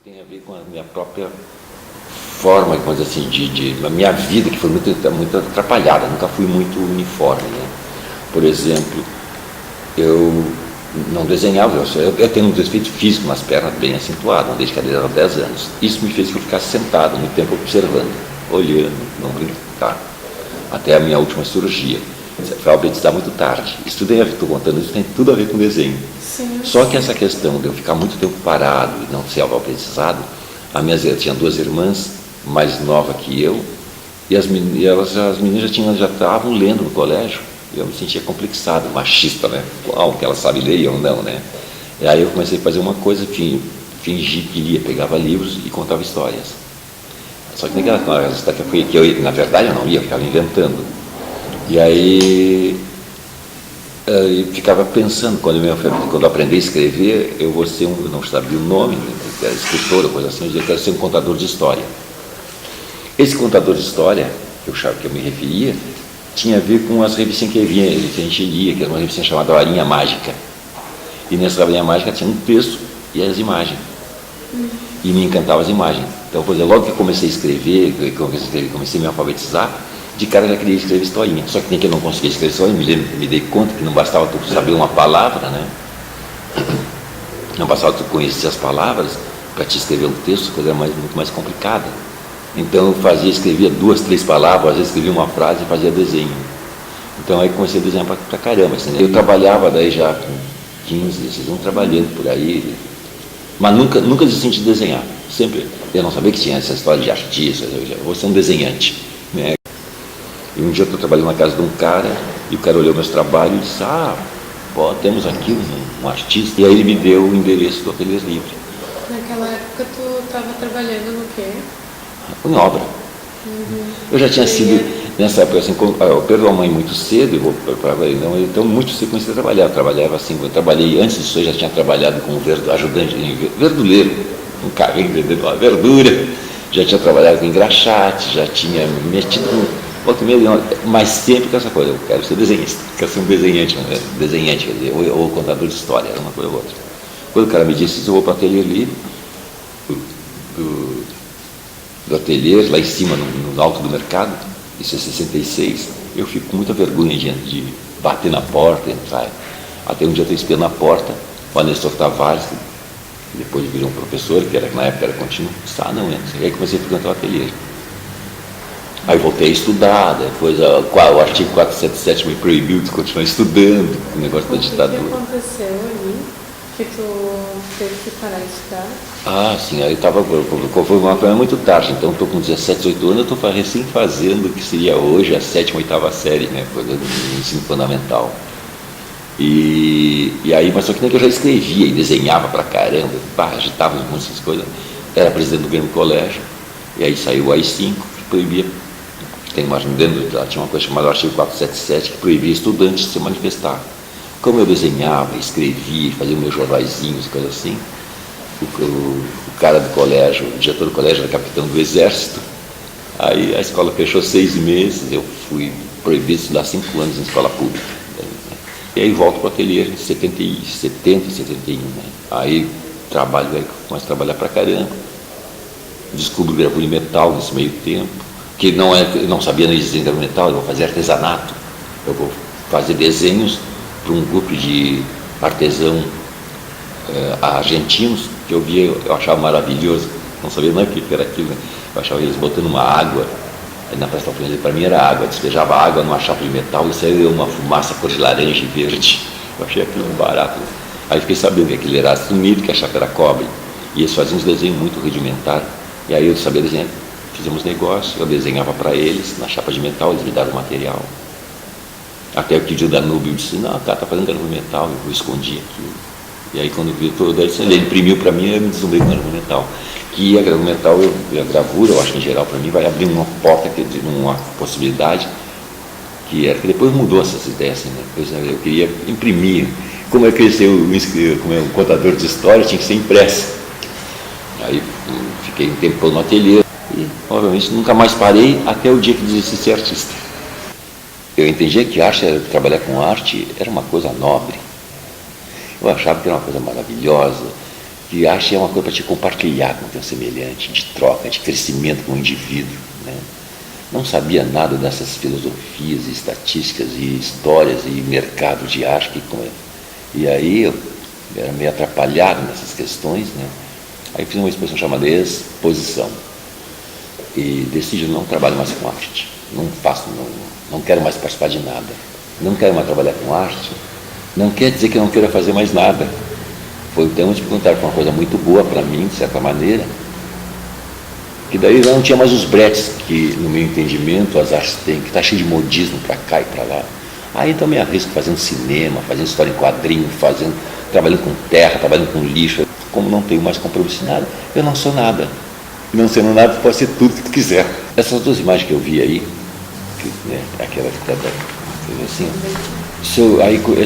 tem a ver com a minha própria forma, vamos dizer assim, a minha vida, que foi muito atrapalhada, nunca fui muito uniforme, né? Por exemplo, eu não desenhava, eu tenho um defeito físico nas pernas bem acentuado, desde que eu era 10 anos. Isso me fez que eu ficasse sentado muito tempo observando, olhando, não brincar, até a minha última cirurgia. Foi alfabetizar muito tarde. Isso tudo estou contando, isso tem tudo a ver com desenho. Sim. Só que essa questão de eu ficar muito tempo parado e não ser alfabetizado, eu tinha 2 irmãs mais novas que eu, e as meninas já estavam lendo no colégio, e eu me sentia complexado, machista, né? Uau, que elas sabem ler e eu não, né? E aí eu comecei a fazer uma coisa, fingi que lia, pegava livros e contava histórias. Só que naquela história que eu, na verdade, eu não lia, eu ficava inventando. E aí eu ficava pensando, quando eu aprender a escrever, eu vou ser eu não sabia o nome, era escritor, coisa assim, eu quero ser um contador de história. Esse contador de história, que eu me referia, tinha a ver com as revistas que a gente lia, que era uma revista chamada Varinha Mágica. E nessa Varinha Mágica tinha um texto e as imagens. E me encantavam as imagens. Então, por exemplo, logo que eu comecei a escrever, comecei a me alfabetizar, de cara eu já queria escrever historinha. Só que nem que eu não conseguia escrever historinha, me dei conta que não bastava tu saber uma palavra, né? Não bastava tu conhecer as palavras para te escrever um texto, coisa era muito mais complicada. Então eu escrevia 2, 3 palavras, às vezes escrevia uma frase e fazia desenho. Então aí comecei a desenhar pra caramba. Assim, né? Eu trabalhava daí já com 15, 16 anos trabalhando por aí, mas nunca desisti de desenhar. Sempre, eu não sabia que tinha essa história de artista, eu vou ser um desenhante. Né? E um dia eu estou trabalhando na casa de um cara, e o cara olhou meus trabalhos e disse, temos aqui um artista, e aí ele me deu o endereço do Ateliê Livre. Naquela época tu estava trabalhando no quê? Em obra. Eu já tinha sido, nessa época, assim, eu perdi a mãe muito cedo, então muito cedo comecei a trabalhar. Eu trabalhei, antes disso eu já tinha trabalhado como ajudante, verduleiro, um carrinho vendendo uma verdura, já tinha trabalhado com engraxate, já tinha metido com outro meio, mas sempre com essa coisa, eu quero ser desenhista, quero ser um desenhante, quer dizer, ou contador de história, era uma coisa ou outra. Quando o cara me disse isso, eu vou para o Ateliê Livre, do ateliê, lá em cima, no alto do mercado, isso é 66, eu fico com muita vergonha de bater na porta, entrar. Até um dia eu estou esperando na porta, o Nestor Tavares, que depois virou um professor, que na época era contínuo, não entra. E aí comecei a frequentar o ateliê. Aí voltei a estudar, depois o artigo 477 me proibiu de continuar estudando, o negócio da ditadura. O que aconteceu ali que tu teve que parar de estudar? Sim, aí foi uma coisa muito tarde, então estou com 17, 18 anos, eu estou recém fazendo o que seria hoje a 7ª, 8ª série, né, coisa do ensino fundamental. E aí, mas só que nem que eu já escrevia e desenhava pra caramba, agitava muitas coisas, era presidente do Grêmio Colégio, e aí saiu o AI-5, que proibia, tinha uma coisa chamada artigo 477, que proibia estudantes de se manifestar. Como eu desenhava, escrevia, fazia meus jornaizinhos e coisas assim, o cara do colégio, o diretor do colégio era capitão do exército, aí a escola fechou 6 meses, eu fui proibido de estudar 5 anos em escola pública. E aí volto para o ateliê em 70 e 71, né? Aí começo a trabalhar pra caramba, descubro gravura em metal nesse meio tempo, que eu não sabia nem desenhar gravura em metal, eu vou fazer artesanato, eu vou fazer desenhos para um grupo de artesãos argentinos, que eu achava maravilhoso, não sabia nem o que era aquilo, né? Eu achava eles botando uma água, na Praça da Alfândega, para mim era água, despejava água numa chapa de metal e saía uma fumaça cor de laranja e verde, eu achei aquilo barato. Aí fiquei sabendo que aquilo era assumido, que a chapa era cobre, e eles faziam uns desenhos muito rudimentares, e aí eu sabia desenhar, fizemos negócio, eu desenhava para eles, na chapa de metal, eles me davam o material. Até que o dia da Danúbio disse, não, tá fazendo gravura de metal, eu escondi aquilo. E aí quando viu todo ele imprimiu para mim, eu me deslumbrei com a gravura metal. Que a gravura metal, a gravura, eu acho que em geral para mim, vai abrir uma porta, uma possibilidade, que depois mudou essas ideias, assim, né? Eu queria imprimir. Como eu queria ser um contador de história, tinha que ser impresso. Aí fiquei um tempo no ateliê e, obviamente, nunca mais parei até o dia que desisti de ser artista. Eu entendia que trabalhar com arte era uma coisa nobre. Eu achava que era uma coisa maravilhosa, que arte é uma coisa para te compartilhar com o teu semelhante, de troca, de crescimento com o indivíduo, né? Não sabia nada dessas filosofias e estatísticas e histórias e mercado de arte. E aí eu era meio atrapalhado nessas questões, né? Aí fiz uma exposição chamada Exposição. E decidi, não trabalho mais com arte. Não quero mais participar de nada. Não quero mais trabalhar com arte. Não quer dizer que eu não queira fazer mais nada. Foi o tema de perguntar, foi uma coisa muito boa para mim, de certa maneira. Que daí já não tinha mais os bretes que, no meu entendimento, as artes têm, que está cheio de modismo para cá e para lá. Aí então me arrisco fazendo cinema, fazendo história em quadrinho, trabalhando com terra, trabalhando com lixo. Como não tenho mais compromisso em nada, eu não sou nada. E não sendo nada, pode ser tudo que tu quiser. Essas duas imagens que eu vi aí, né, aquela que está assim,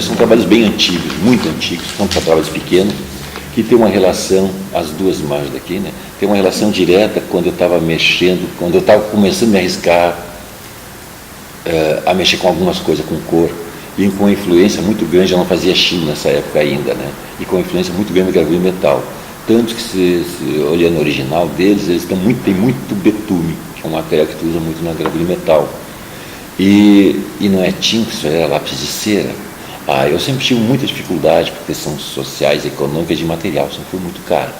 são trabalhos bem antigos, muito antigos, são trabalhos pequenos, que tem uma relação, as duas imagens daqui, né, tem uma relação direta quando eu estava mexendo, quando eu estava começando a me arriscar a mexer com algumas coisas, com cor, e com uma influência muito grande, eu não fazia chino nessa época ainda, né, e com uma influência muito grande da gravura em metal. Tanto que, se olhando o original deles, eles tem muito betume, que é um material que tu usa muito na gravura em metal. E não é tinta, isso é lápis de cera. Eu sempre tive muita dificuldade por questões sociais, econômicas, de material, sempre foi muito caro.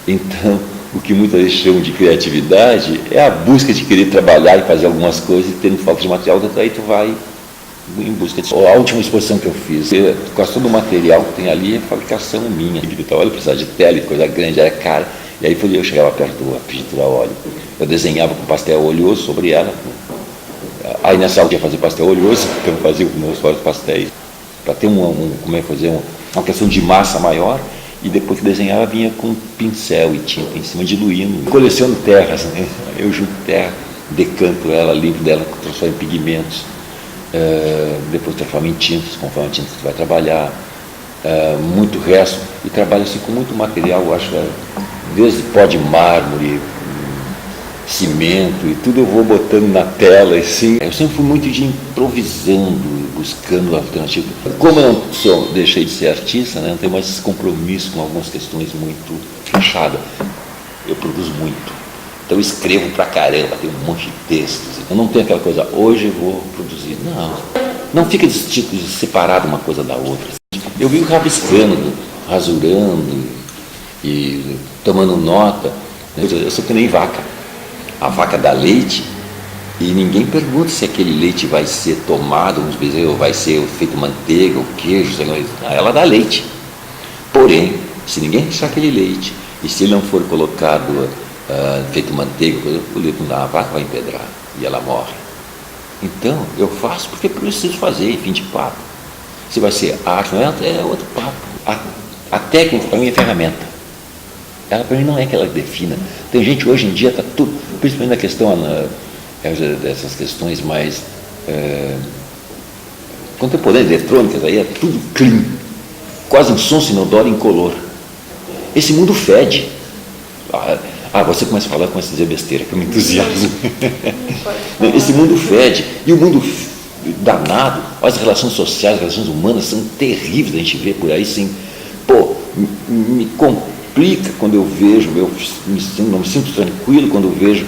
Então, o que muitas vezes chamam de criatividade é a busca de querer trabalhar e fazer algumas coisas, e tendo falta de material, aí tu vai em busca de... A última exposição que eu fiz, quase todo o material que tem ali é fabricação minha. Olha, precisava de tela, coisa grande, era cara. E aí eu chegava perto da pintura a óleo. Eu desenhava com pastel oleoso sobre ela. Aí nessa aula eu ia fazer pastel oleoso, então eu fazia com meus próprios pastéis. Para ter uma questão de massa maior, e depois que desenhava vinha com pincel e tinta em cima, diluindo. Coleciono terras, né? Eu junto terra, decanto ela, limpo dela, transformo em pigmentos. Depois transforma em tintas, conforme a tinta que você vai trabalhar, muito resto, e trabalho assim com muito material, eu acho, desde pó de mármore, cimento, e tudo eu vou botando na tela, assim. Eu sempre fui muito de improvisando, buscando alternativas. Como eu não deixei de ser artista, né, não tenho mais esse compromisso com algumas questões muito fechadas, eu produzo muito. Então eu escrevo pra caramba, tenho um monte de textos. Eu não tenho aquela coisa, hoje eu vou produzir. Não fica separado uma coisa da outra. Eu vivo rabiscando, rasurando e tomando nota. Eu sou que nem vaca. A vaca dá leite e ninguém pergunta se aquele leite vai ser tomado, vamos dizer, ou vai ser feito manteiga ou queijo. Ela dá leite. Porém, se ninguém deixar aquele leite e se ele não for colocado... feito manteiga, a vaca vai empedrar e ela morre. Então, eu faço porque preciso fazer, fim de papo. Se vai ser arte, não é outro papo. A técnica, para mim, é ferramenta. Ela, para mim, não é que ela defina. Tem gente, hoje em dia, está tudo, principalmente na questão, dessas questões mais contemporâneas, eletrônicas, aí é tudo clean, quase um som sonoro incolor. Esse mundo fede. Você começa a falar, começa a dizer besteira, que eu me entusiasmo. Esse mundo fede, e o mundo danado, as relações sociais, as relações humanas são terríveis, a gente vê por aí, sim. Me complica quando eu vejo, não me sinto tranquilo quando eu vejo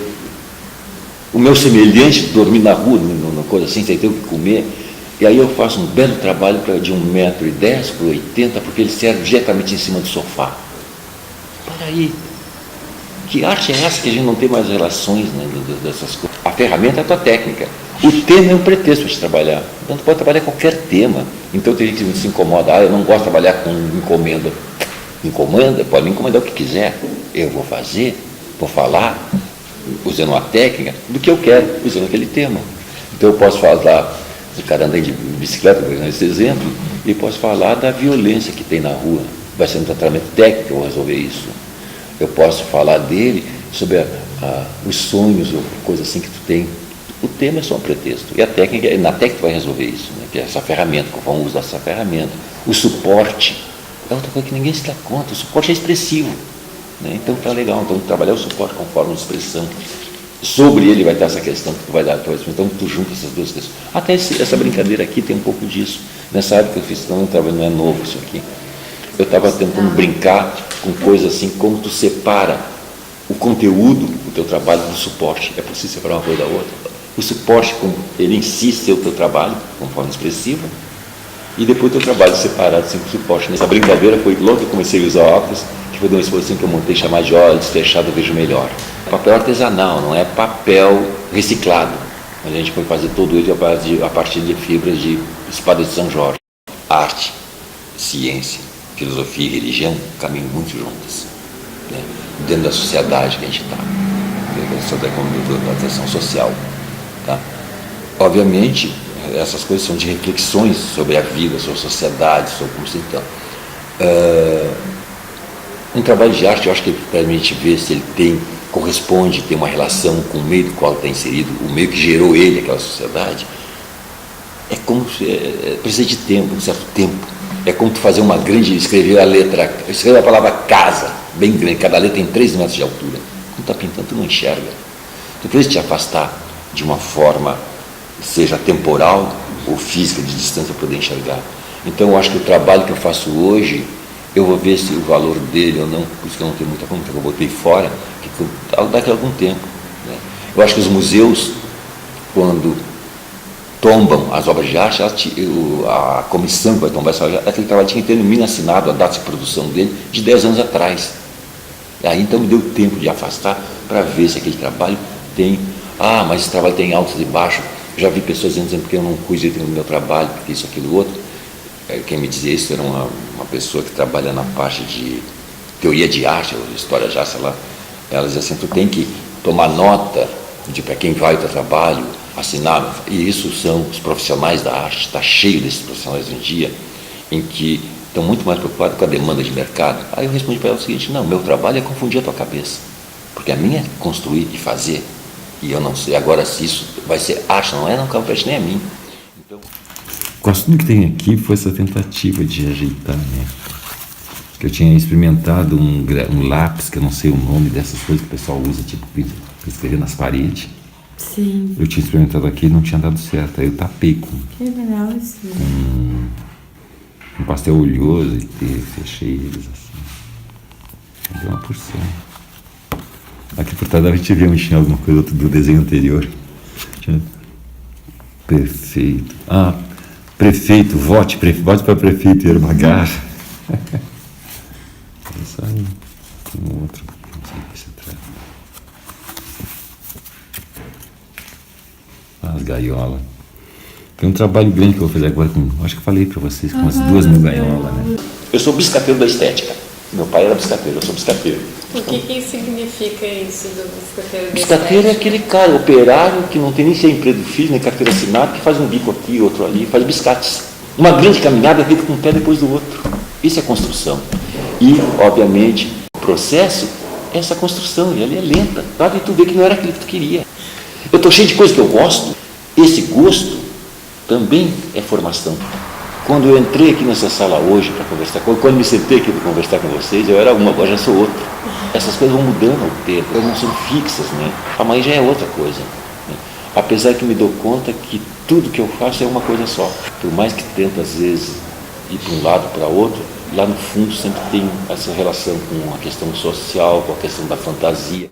o meu semelhante dormir na rua, numa coisa assim, sem ter o que comer. E aí eu faço um belo trabalho de 1,10 m por 80 m, porque ele serve diretamente em cima do sofá. Para aí. Que arte é essa que a gente não tem mais relações, né, dessas coisas? A ferramenta é a tua técnica. O tema é um pretexto para te trabalhar. Então, tu pode trabalhar qualquer tema. Então, tem gente que se incomoda. Eu não gosto de trabalhar com encomenda. Encomenda, pode me encomendar o que quiser. Eu vou fazer, vou falar, usando uma técnica, do que eu quero, usando aquele tema. Então, eu posso falar do cara andando de bicicleta, por exemplo, esse exemplo, e posso falar da violência que tem na rua. Vai ser um tratamento técnico que eu vou resolver isso. Eu posso falar dele sobre os sonhos ou coisa assim que tu tem. O tema é só um pretexto. E a técnica, na técnica tu vai resolver isso, né? Que é essa ferramenta, conforme o uso dessa ferramenta. O suporte é outra coisa que ninguém se dá conta. O suporte é expressivo, né? Então tá legal. Então trabalhar o suporte conforme a expressão. Sobre ele vai estar essa questão que tu vai dar. Então tu junta essas duas questões. Até essa brincadeira aqui tem um pouco disso. Nessa época que eu fiz, não é novo isso aqui. Eu estava tentando brincar com coisas assim, como tu separa o conteúdo do teu trabalho do suporte. É possível separar uma coisa da outra. O suporte, ele insiste o teu trabalho, conforme expressiva, e depois o teu trabalho separado, sempre do suporte. Nessa brincadeira foi logo que eu comecei a usar óculos, que foi de uma exposição que eu montei chamada de Olhos Fechados Eu Vejo Melhor. Papel artesanal, não é papel reciclado. A gente foi fazer todo ele a partir de fibras de espada de São Jorge. Arte, ciência, filosofia e religião caminham muito juntas, né? Dentro da sociedade que a gente está, dentro da atenção social. Tá? Obviamente, essas coisas são de reflexões sobre a vida, sobre a sociedade, sobre como se então. Um trabalho de arte, eu acho que ele permite ver se ele corresponde, tem uma relação com o meio do qual está inserido, o meio que gerou ele, aquela sociedade. É como precisa de tempo, um certo tempo. É como tu fazer escrever a palavra casa, bem grande, cada letra tem 3 metros de altura. Quando está pintando, tu não enxerga. Tu precisa te afastar de uma forma, seja temporal ou física, de distância, para poder enxergar. Então, eu acho que o trabalho que eu faço hoje, eu vou ver se o valor dele ou não, por isso que eu não tenho muita conta, que eu botei fora, daqui a algum tempo. Né? Eu acho que os museus, quando tombam as obras de arte, a comissão que vai tombar essa obra, aquele trabalho tinha que ter no mínimo assinado a data de produção dele de 10 anos atrás. E aí então me deu tempo de afastar para ver se aquele trabalho tem, mas esse trabalho tem altos e baixos. Já vi pessoas dizendo porque eu não cuido do meu trabalho, porque isso, aquilo, outro. Quem me dizia isso era uma pessoa que trabalha na parte de teoria de arte, ou história de arte, sei lá. Ela dizia assim, tu tem que tomar nota para quem vai o teu trabalho, assinar, e isso são os profissionais da arte, está cheio desses profissionais hoje em dia, em que estão muito mais preocupados com a demanda de mercado. Aí eu respondi para ela o seguinte, não, meu trabalho é confundir a tua cabeça, porque a minha é construir e fazer, e eu não sei agora se isso vai ser arte, não compete nem a mim. Então, o assunto que tem aqui foi essa tentativa de ajeitar, né? Que eu tinha experimentado um lápis, que eu não sei o nome dessas coisas que o pessoal usa, tipo, para escrever nas paredes. Sim. Eu tinha experimentado aqui e não tinha dado certo. Aí eu tapei com um pastel oleoso e fechei eles assim. Deu uma porção. Aqui por trás a gente vê tinha alguma coisa do desenho anterior. Perfeito. Prefeito, vote para prefeito, era uma garra. Isso aí. Tem outro. Não sei o que se trata. As gaiolas. Tem um trabalho grande que eu vou fazer agora com. Acho que eu falei para vocês, com umas 2.000 gaiolas, né? Eu sou biscateiro da estética. Meu pai era biscateiro, eu sou biscateiro. O que significa isso do biscateiro da Biscateiro é estética? aquele cara, operário, que não tem nem seu emprego fixo, nem carteira assinada, que faz um bico aqui, outro ali, faz biscates. Uma grande caminhada feita com um pé depois do outro. Isso é construção. E, obviamente, o processo é essa construção, e ela é lenta. Sabe? E tu vê que não era aquilo que tu queria. Eu estou cheio de coisas que eu gosto. Esse gosto também é formação. Quando eu entrei aqui nessa sala hoje para conversar, quando me sentei aqui para conversar com vocês, eu era uma, agora já sou outra. Essas coisas vão mudando ao tempo, elas não são fixas, né? Amanhã já é outra coisa. Né? Apesar que eu me dou conta que tudo que eu faço é uma coisa só. Por mais que tento, às vezes, ir para um lado para outro, lá no fundo sempre tem essa relação com a questão social, com a questão da fantasia.